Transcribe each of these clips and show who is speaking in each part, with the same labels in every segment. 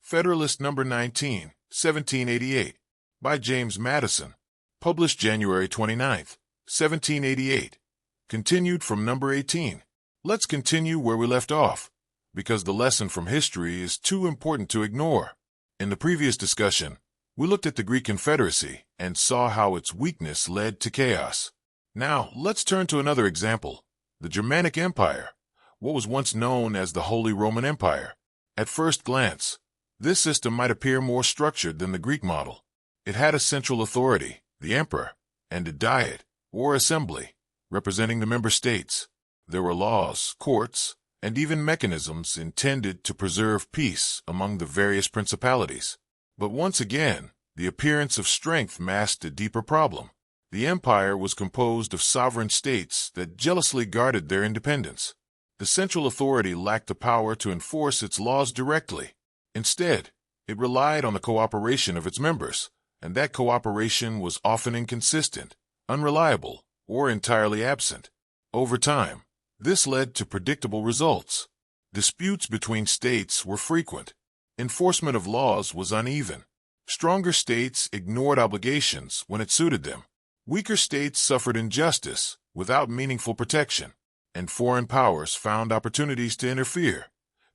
Speaker 1: Federalist No. 19, 1788, by James Madison, published January 29, 1788. Continued from number 18. Let's continue where we left off, because the lesson from history is too important to ignore. In the previous discussion, we looked at the Greek Confederacy and saw how its weakness led to chaos. Now, let's turn to another example, the Germanic Empire, what was once known as the Holy Roman Empire. At first glance, this system might appear more structured than the Greek model. It had a central authority, the emperor, and a diet, or assembly, representing the member states. There were laws, courts, and even mechanisms intended to preserve peace among the various principalities. But once again, the appearance of strength masked a deeper problem. The empire was composed of sovereign states that jealously guarded their independence. The central authority lacked the power to enforce its laws directly. Instead, it relied on the cooperation of its members, and that cooperation was often inconsistent, unreliable, or entirely absent. Over time, this led to predictable results. Disputes between states were frequent. Enforcement of laws was uneven. Stronger states ignored obligations when it suited them. Weaker states suffered injustice without meaningful protection, and foreign powers found opportunities to interfere,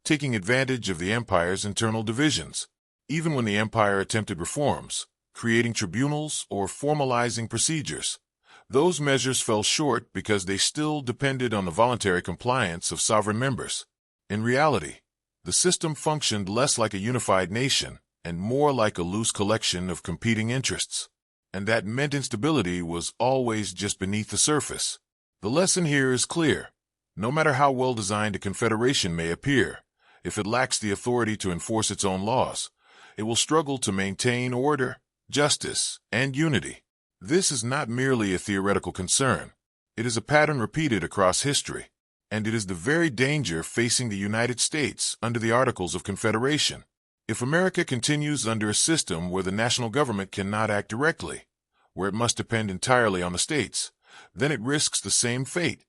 Speaker 1: taking advantage of the empire's internal divisions. Even when the empire attempted reforms, creating tribunals or formalizing procedures, those measures fell short because they still depended on the voluntary compliance of sovereign members. In reality, the system functioned less like a unified nation and more like a loose collection of competing interests. And that meant instability was always just beneath the surface. The lesson here is clear. No matter how well-designed a confederation may appear, if it lacks the authority to enforce its own laws, it will struggle to maintain order, justice, and unity. This is not merely a theoretical concern. It is a pattern repeated across history, and it is the very danger facing the United States under the Articles of Confederation. If America continues under a system where the national government cannot act directly, where it must depend entirely on the states, then it risks the same fate: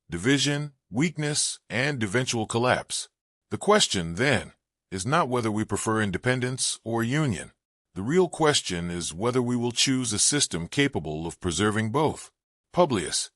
Speaker 1: division, weakness, and eventual collapse. The question, then, is not whether we prefer independence or union. The real question is whether we will choose a system capable of preserving both. Publius,